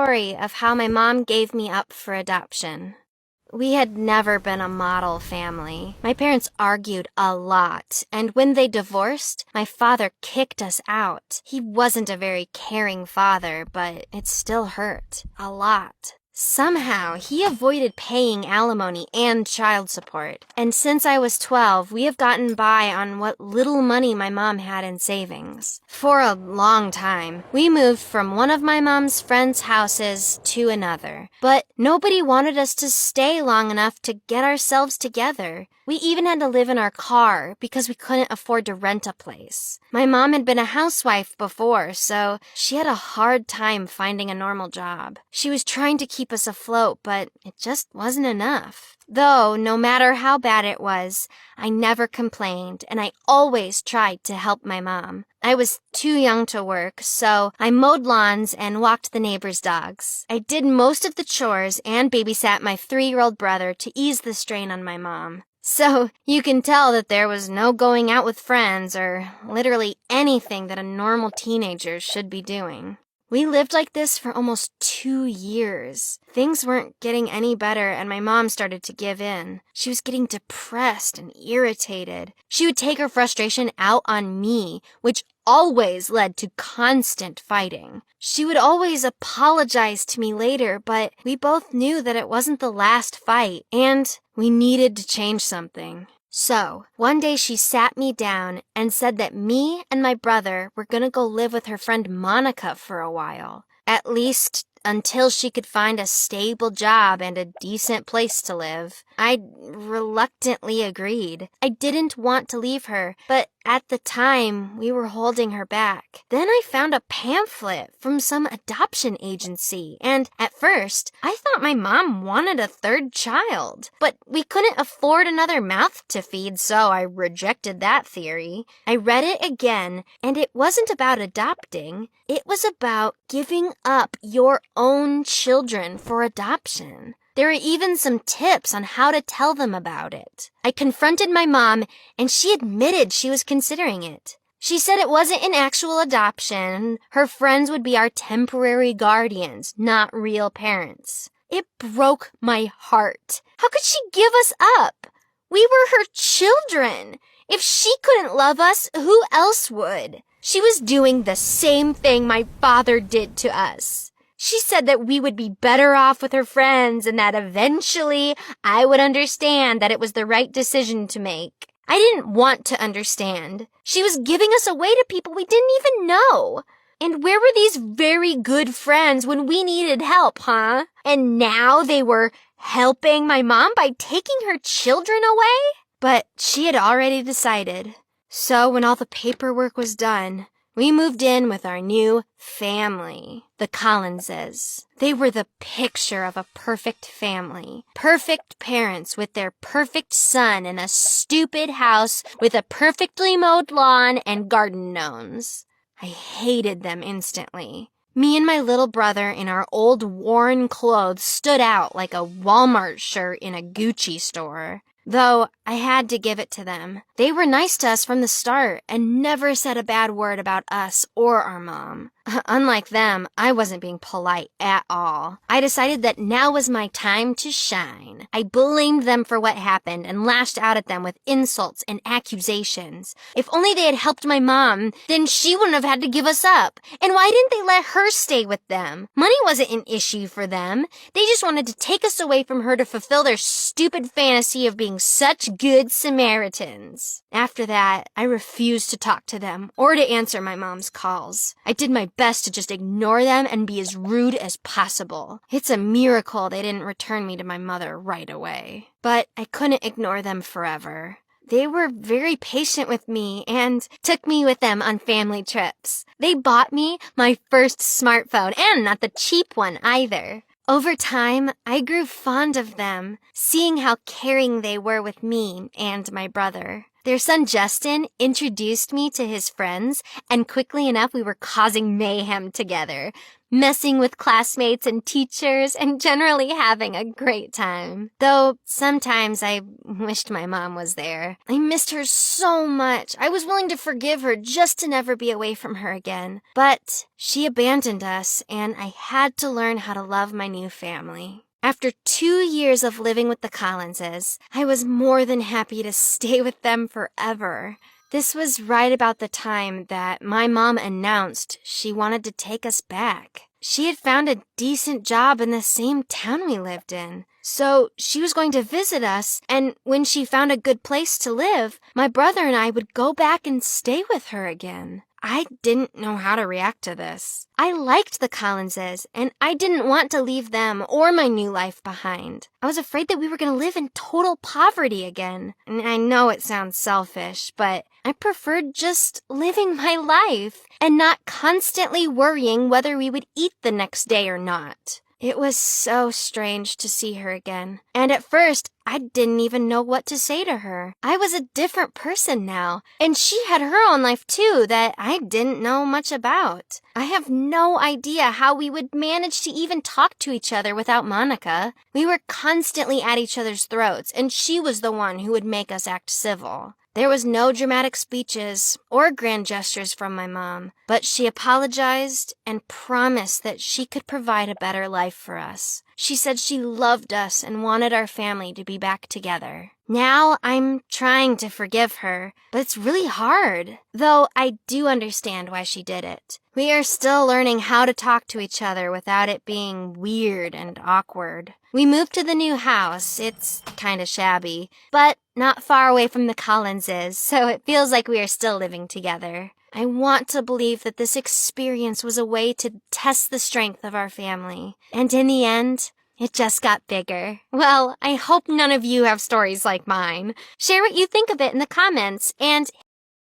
story of how my mom gave me up for adoption. We had never been a model family. My parents argued a lot, and when they divorced, my father kicked us out. He wasn't a very caring father, but it still hurt. A lot. Somehow, he avoided paying alimony and child support. And since I was 12, we have gotten by on what little money my mom had in savings. For a long time, we moved from one of my mom's friends' houses to another. But nobody wanted us to stay long enough to get ourselves together. We even had to live in our car because we couldn't afford to rent a place. My mom had been a housewife before, so she had a hard time finding a normal job. She was trying to keep us afloat, but it just wasn't enough. Though, no matter how bad it was, I never complained, and I always tried to help my mom. I was too young to work, so I mowed lawns and walked the neighbors' dogs. I did most of the chores and babysat my 3-year-old brother to ease the strain on my mom. So you can tell that there was no going out with friends or literally anything that a normal teenager should be doing. We lived like this for almost 2 years. Things weren't getting any better, and my mom started to give in. She was getting depressed and irritated. She would take her frustration out on me, which always led to constant fighting. She would always apologize to me later, but we both knew that it wasn't the last fight, and we needed to change something. So, one day she sat me down and said that me and my brother were gonna go live with her friend Monica for a while. At least until she could find a stable job and a decent place to live. I reluctantly agreed. I didn't want to leave her, but at the time, we were holding her back. Then I found a pamphlet from some adoption agency, and at first, I thought my mom wanted a 3rd child. But we couldn't afford another mouth to feed, so I rejected that theory. I read it again, and it wasn't about adopting. It was about giving up your own children for adoption. There are even some tips on how to tell them about it. I confronted my mom, and she admitted she was considering it. She said it wasn't an actual adoption. Her friends would be our temporary guardians, not real parents. It broke my heart. How could she give us up? We were her children. If she couldn't love us, who else would? She was doing the same thing my father did to us. She said that we would be better off with her friends and that eventually I would understand that it was the right decision to make. I didn't want to understand. She was giving us away to people we didn't even know. And where were these very good friends when we needed help, huh? And now they were helping my mom by taking her children away? But she had already decided. So when all the paperwork was done, we moved in with our new family, the Collinses. They were the picture of a perfect family. Perfect parents with their perfect son in a stupid house with a perfectly mowed lawn and garden gnomes. I hated them instantly. Me and my little brother in our old worn clothes stood out like a Walmart shirt in a Gucci store. Though I had to give it to them. They were nice to us from the start and never said a bad word about us or our mom. Unlike them, I wasn't being polite at all. I decided that now was my time to shine. I blamed them for what happened and lashed out at them with insults and accusations. If only they had helped my mom, then she wouldn't have had to give us up. And why didn't they let her stay with them? Money wasn't an issue for them. They just wanted to take us away from her to fulfill their stupid fantasy of being such good Samaritans. After that, I refused to talk to them or to answer my mom's calls. I did my best to just ignore them and be as rude as possible. It's a miracle they didn't return me to my mother right away. But I couldn't ignore them forever. They were very patient with me and took me with them on family trips. They bought me my first smartphone, and not the cheap one either. Over time, I grew fond of them, seeing how caring they were with me and my brother. Their son Justin introduced me to his friends, and quickly enough we were causing mayhem together, messing with classmates and teachers, and generally having a great time. Though sometimes I wished my mom was there. I missed her so much. I was willing to forgive her just to never be away from her again. But she abandoned us, and I had to learn how to love my new family. After 2 years of living with the Collinses, I was more than happy to stay with them forever. This was right about the time that my mom announced she wanted to take us back. She had found a decent job in the same town we lived in. So she was going to visit us, and when she found a good place to live, my brother and I would go back and stay with her again. I didn't know how to react to this. I liked the Collinses, and I didn't want to leave them or my new life behind. I was afraid that we were going to live in total poverty again. And I know it sounds selfish, but I preferred just living my life and not constantly worrying whether we would eat the next day or not. It was so strange to see her again, and at first, I didn't even know what to say to her. I was a different person now, and she had her own life too that I didn't know much about. I have no idea how we would manage to even talk to each other without Monica. We were constantly at each other's throats, and she was the one who would make us act civil. There was no dramatic speeches or grand gestures from my mom, but she apologized and promised that she could provide a better life for us. She said she loved us and wanted our family to be back together. Now I'm trying to forgive her, but it's really hard, though I do understand why she did it. We are still learning how to talk to each other without it being weird and awkward. We moved to the new house. It's kind of shabby, but not far away from the Collinses, so it feels like we are still living together. I want to believe that this experience was a way to test the strength of our family. And in the end, it just got bigger. Well, I hope none of you have stories like mine. Share what you think of it in the comments, and